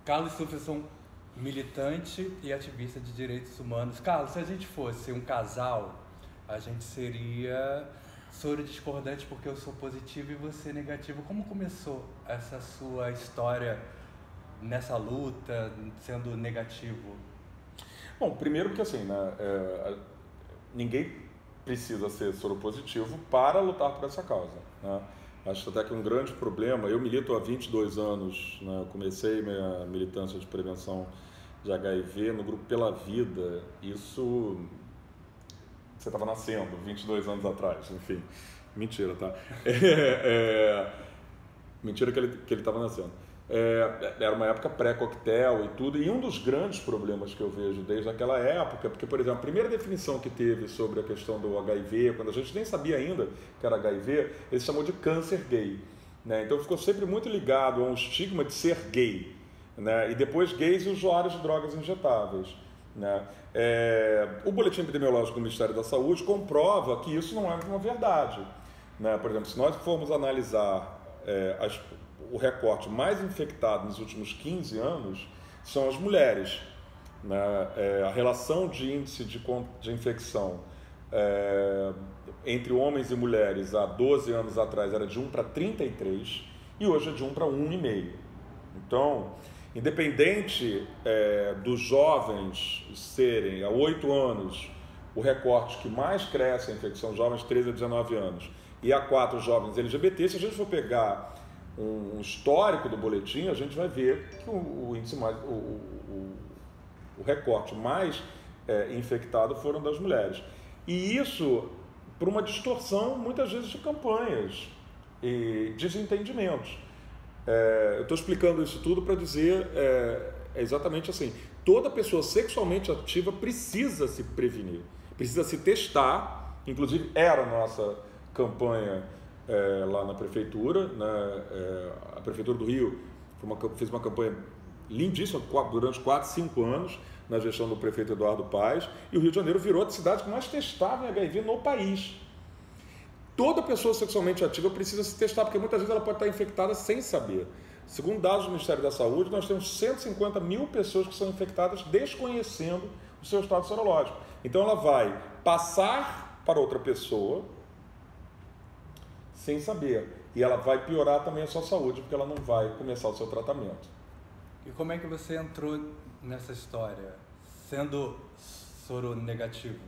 Carlos Sufferson, militante e ativista de direitos humanos. Carlos, se a gente fosse um casal, a gente seria soro discordante porque eu sou positivo e você negativo. Como começou essa sua história nessa luta, sendo negativo? Bom, primeiro que assim, né, ninguém precisa ser soropositivo para lutar por essa causa, né? Acho até que um grande problema, eu milito há 22 anos, né, eu comecei minha militância de prevenção de HIV no grupo Pela Vida, isso você estava nascendo 22 anos atrás, enfim, mentira, tá? Mentira que ele estava nascendo. Era uma época pré-coquetel e tudo, e um dos grandes problemas que eu vejo desde aquela época, porque, por exemplo, a primeira definição que teve sobre a questão do HIV, quando a gente nem sabia ainda que era HIV, ele chamou de câncer gay, né? Então ficou sempre muito ligado a um estigma de ser gay, né? E depois gays e usuários de drogas injetáveis, né? O boletim epidemiológico do Ministério da Saúde comprova que isso não é uma verdade, né? Por exemplo, se nós formos analisar o recorte mais infectado nos últimos 15 anos são as mulheres, né? A relação de índice de infecção entre homens e mulheres há 12 anos atrás era de 1 para 33 e hoje é de 1 para 1,5. Então, independente dos jovens serem há 8 anos o recorte que mais cresce a infecção, jovens de 13 a 19 anos, e há 4 jovens LGBT, se a gente for pegar um histórico do boletim, a gente vai ver que o índice mais, o recorte mais infectado foram das mulheres. E isso por uma distorção, muitas vezes, de campanhas e desentendimentos. Eu estou explicando isso tudo para dizer exatamente assim: toda pessoa sexualmente ativa precisa se prevenir, precisa se testar. Inclusive era a nossa campanha lá na prefeitura, né? A prefeitura do Rio fez uma campanha lindíssima durante 4, 5 anos na gestão do prefeito Eduardo Paes, e o Rio de Janeiro virou a cidade que mais testava em HIV no país. Toda pessoa sexualmente ativa precisa se testar, porque muitas vezes ela pode estar infectada sem saber. Segundo dados do Ministério da Saúde, nós temos 150 mil pessoas que são infectadas desconhecendo o seu estado sorológico. Então ela vai passar para outra pessoa sem saber. E ela vai piorar também a sua saúde, porque ela não vai começar o seu tratamento. E como é que você entrou nessa história, sendo soro negativo?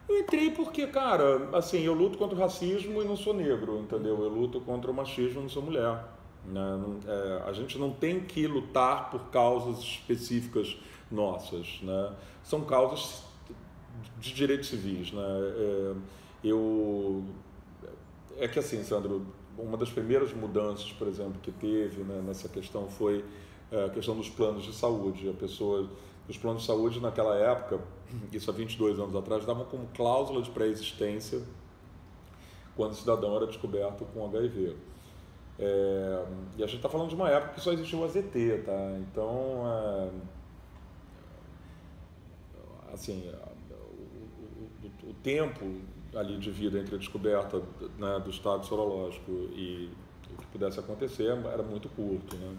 Eu entrei porque, cara, assim, eu luto contra o racismo e não sou negro, entendeu? Eu luto contra o machismo e não sou mulher, né? A gente não tem que lutar por causas específicas nossas, né? São causas de direitos civis, né? É que assim, Sandro, uma das primeiras mudanças, por exemplo, que teve, né, nessa questão foi a questão dos planos de saúde. Os planos de saúde naquela época, isso há 22 anos atrás, davam como cláusula de pré-existência quando o cidadão era descoberto com HIV. E a gente está falando de uma época que só existiu o AZT, tá? Então, assim, o tempo ali de vida entre a descoberta, né, do estado sorológico e o que pudesse acontecer era muito curto, né?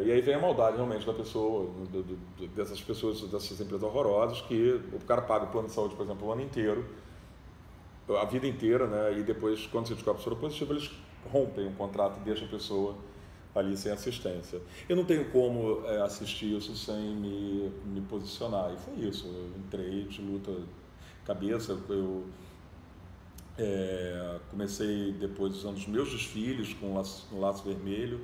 E aí vem a maldade realmente da pessoa, dessas pessoas, dessas empresas horrorosas, que o cara paga o plano de saúde, por exemplo, o ano inteiro, a vida inteira, né? E depois, quando você descobre soro positivo, eles rompem o contrato e deixam a pessoa ali sem assistência. Eu não tenho como assistir isso sem me posicionar, e foi isso. Eu entrei de luta cabeça. Eu comecei depois usando os meus desfiles com um laço vermelho,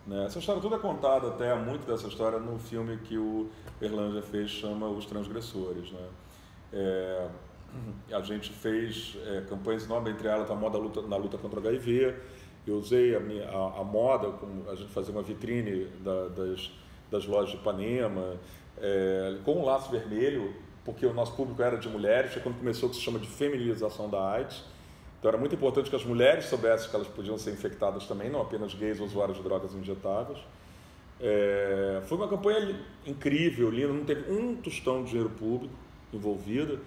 né? Essa história toda é contada, até muito dessa história, no filme que o Erlanger fez, chama Os Transgressores, né? A gente fez campanhas enormes, entre elas a moda na luta contra o HIV. Eu usei a moda, como a gente fazia uma vitrine das lojas de Ipanema, com um laço vermelho, porque o nosso público era de mulheres, foi quando começou o que se chama de feminilização da AIDS. Então era muito importante que as mulheres soubessem que elas podiam ser infectadas também, não apenas gays ou usuários de drogas injetáveis. Foi uma campanha incrível, linda, não teve um tostão de dinheiro público envolvido,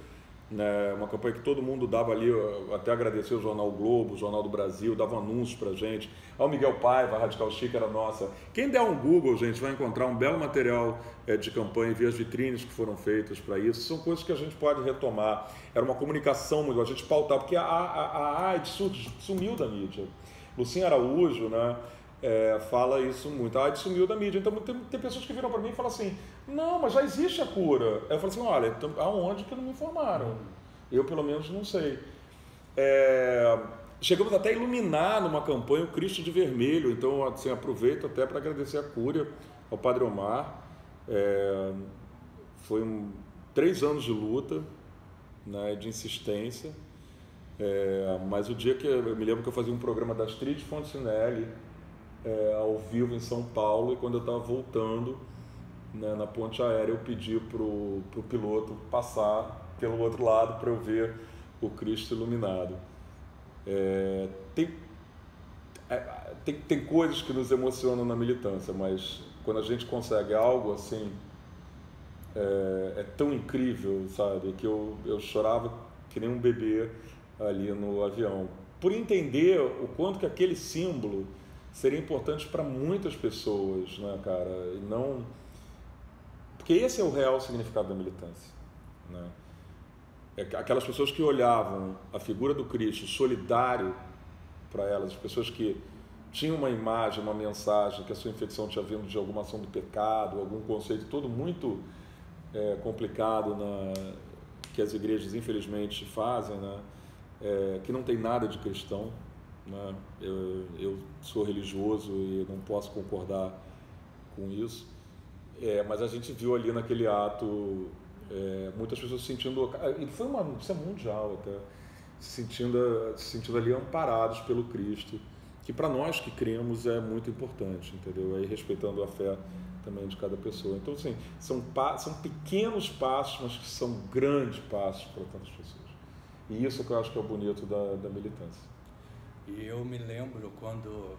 né? Uma campanha que todo mundo dava ali, eu até agradecer o Jornal Globo, o Jornal do Brasil, dava anúncios pra gente. O Miguel Paiva, a Radical Chic era nossa. Quem der um Google, gente, vai encontrar um belo material de campanha e ver as vitrines que foram feitas para isso. São coisas que a gente pode retomar. Era uma comunicação muito, a gente pautava, porque a AIDS sumiu da mídia. Lucinha Araújo, né, fala isso muito. A AIDS sumiu da mídia. Então tem pessoas que viram para mim e falam assim, não, mas já existe a cura. Eu falo assim, olha, então, aonde que não me informaram? Eu, pelo menos, não sei. Chegamos até a iluminar numa campanha o Cristo de Vermelho. Então, assim, aproveito até para agradecer a Cúria, ao Padre Omar. Foi 3 anos de luta, né, de insistência. Mas o dia que eu me lembro que eu fazia um programa da Astrid Fontenelle ao vivo em São Paulo, e quando eu estava voltando, né, na ponte aérea, eu pedi pro piloto passar pelo outro lado para eu ver o Cristo iluminado. Tem coisas que nos emocionam na militância, mas quando a gente consegue algo assim, é tão incrível, sabe, que eu chorava que nem um bebê ali no avião, por entender o quanto que aquele símbolo seria importante para muitas pessoas, né, cara, e não... Porque esse é o real significado da militância, né? Aquelas pessoas que olhavam a figura do Cristo solidário para elas, as pessoas que tinham uma imagem, uma mensagem, que a sua infecção tinha vindo de alguma ação do pecado, algum conceito todo muito complicado que as igrejas infelizmente fazem, né? Que não tem nada de cristão, né? Eu sou religioso e não posso concordar com isso, mas a gente viu ali naquele ato muitas pessoas se sentindo, e isso é mundial até, se sentindo ali amparados pelo Cristo, que para nós que cremos é muito importante, entendeu? Aí respeitando a fé também de cada pessoa. Então, assim, são pequenos passos, mas que são grandes passos para tantas pessoas. E isso que eu acho que é o bonito da militância. E eu me lembro quando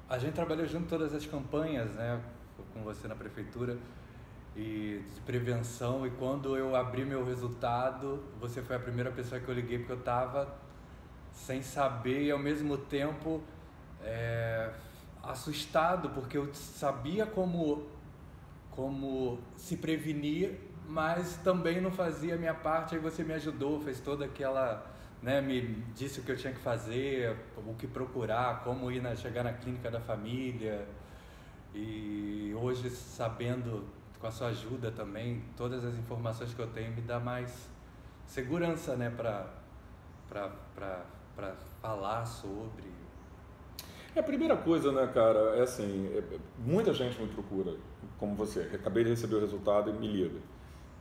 a gente trabalhou junto todas as campanhas, né, com você na prefeitura, e de prevenção, e quando eu abri meu resultado, você foi a primeira pessoa que eu liguei, porque eu estava sem saber e ao mesmo tempo assustado, porque eu sabia como se prevenir, mas também não fazia a minha parte. Aí você me ajudou, fez toda aquela, né, me disse o que eu tinha que fazer, o que procurar, como chegar na clínica da família. E hoje, sabendo, com a sua ajuda também, todas as informações que eu tenho me dá mais segurança, né, para falar sobre. A primeira coisa, né, cara, é assim, muita gente me procura, como você. Acabei de receber o resultado e me liga.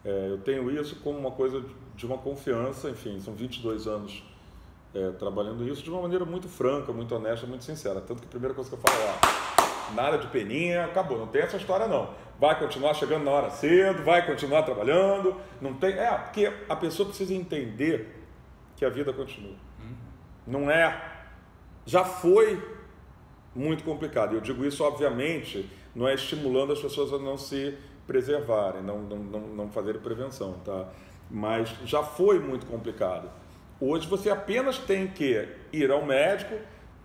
Eu tenho isso como uma coisa de uma confiança, enfim, são 22 anos trabalhando isso de uma maneira muito franca, muito honesta, muito sincera. Tanto que a primeira coisa que eu falo, nada de peninha, acabou, não tem essa história não. Vai continuar chegando na hora cedo, vai continuar trabalhando, não tem... porque a pessoa precisa entender que a vida continua. Não já foi muito complicado. Eu digo isso, obviamente, não é estimulando as pessoas a não se preservarem, não fazerem prevenção, tá? Mas já foi muito complicado. Hoje você apenas tem que ir ao médico,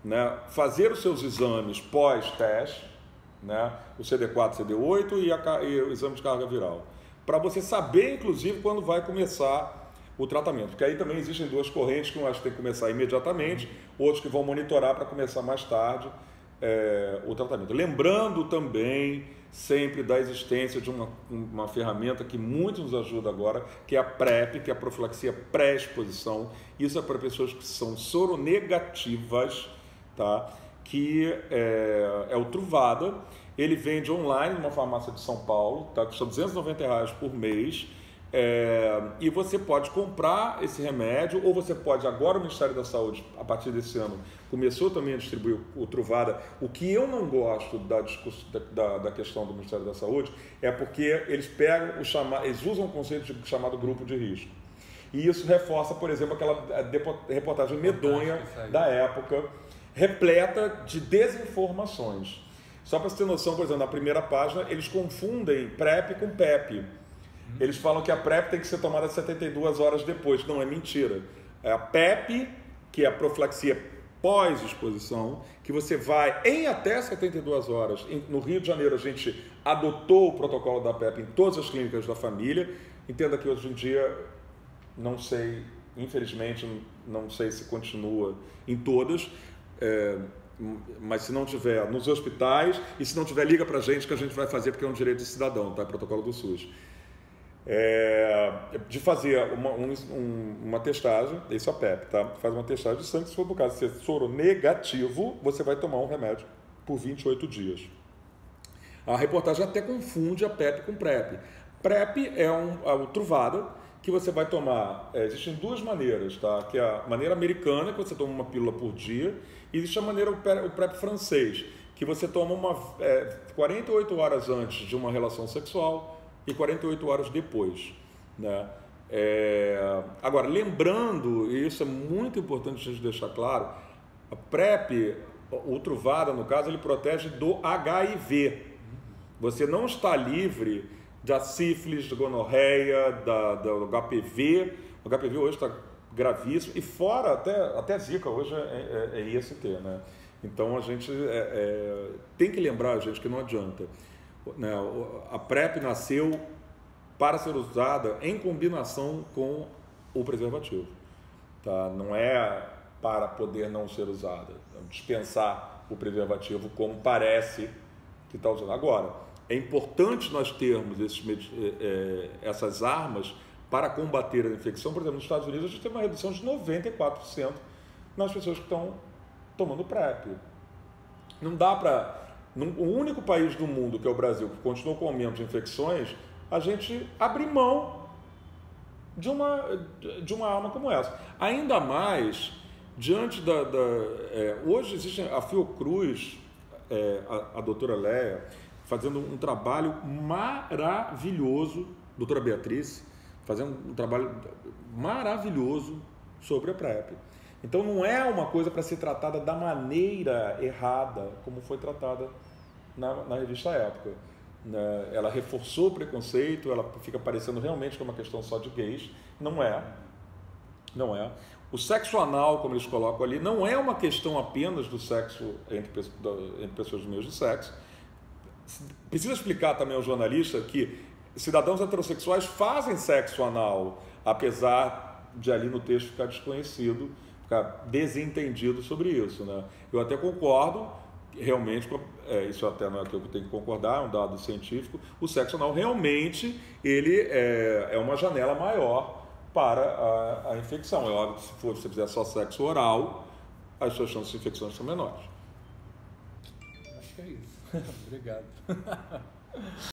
né, fazer os seus exames pós-teste, né, o CD4, CD8 e o exame de carga viral, para você saber, inclusive, quando vai começar o tratamento. Porque aí também existem duas correntes, que acho que tem que começar imediatamente, outros que vão monitorar para começar mais tarde o tratamento. Lembrando também sempre da existência de uma ferramenta que muito nos ajuda agora, que é a PrEP, que é a profilaxia pré-exposição. Isso é para pessoas que são soronegativas, tá? Que é o Truvada. Ele vende online numa farmácia de São Paulo, tá? Custa R$290 por mês. E você pode comprar esse remédio, ou você pode, agora o Ministério da Saúde, a partir desse ano, começou também a distribuir o Truvada. O que eu não gosto da questão do Ministério da Saúde é porque eles eles usam o conceito chamado grupo de risco. E isso reforça, por exemplo, aquela reportagem medonha da época, repleta de desinformações. Só para você ter noção, por exemplo, na primeira página, eles confundem PrEP com PEP. Eles falam que a PrEP tem que ser tomada 72 horas depois. Não, é mentira. É a PEP, que é a profilaxia pós-exposição, que você vai em até 72 horas. No Rio de Janeiro, a gente adotou o protocolo da PEP em todas as clínicas da família. Entenda que hoje em dia, não sei, infelizmente, não sei se continua em todas, mas se não tiver nos hospitais, e se não tiver, liga pra gente que a gente vai fazer, porque é um direito de cidadão, tá? É protocolo do SUS. De fazer uma testagem, isso é a PEP, tá? Faz uma testagem de sangue, se for no caso ser soro negativo, você vai tomar um remédio por 28 dias. A reportagem até confunde a PEP com PrEP. PrEP é a truvada que você vai tomar, existem duas maneiras, tá? Que é a maneira americana, que você toma uma pílula por dia, e existe a maneira, o PrEP francês, que você toma 48 horas antes de uma relação sexual, e 48 horas depois, né? Agora, lembrando, e isso é muito importante a gente deixar claro, a PrEP, o Truvada, no caso, ele protege do HIV. Você não está livre da sífilis, da gonorreia, do HPV. O HPV hoje está gravíssimo, e fora até Zika hoje é IST, né? Então a gente tem que lembrar, gente, que não adianta. A PrEP nasceu para ser usada em combinação com o preservativo, tá? Não é para poder não ser usada, dispensar o preservativo como parece que está usando. Agora, é importante nós termos essas armas para combater a infecção. Por exemplo, nos Estados Unidos a gente tem uma redução de 94% nas pessoas que estão tomando PrEP. Não dá para... O único país do mundo, que é o Brasil, que continua com aumento de infecções, a gente abre mão de uma arma como essa. Ainda mais diante hoje existe a Fiocruz, a doutora Léa, fazendo um trabalho maravilhoso, doutora Beatriz, fazendo um trabalho maravilhoso sobre a PrEP. Então não é uma coisa para ser tratada da maneira errada, como foi tratada na revista Época. Ela reforçou o preconceito, ela fica parecendo realmente que é uma questão só de gays. Não é. Não é. O sexo anal, como eles colocam ali, não é uma questão apenas do sexo entre pessoas do mesmo sexo. Precisa explicar também ao jornalista que cidadãos heterossexuais fazem sexo anal, apesar de ali no texto ficar desconhecido, ficar desentendido sobre isso, né? Eu até concordo, realmente, isso até não é aquilo que eu tenho que concordar, é um dado científico, o sexo anal realmente ele é uma janela maior para a infecção. É óbvio que se você fizer só sexo oral, as suas chances de infecções são menores. Acho que é isso. Obrigado.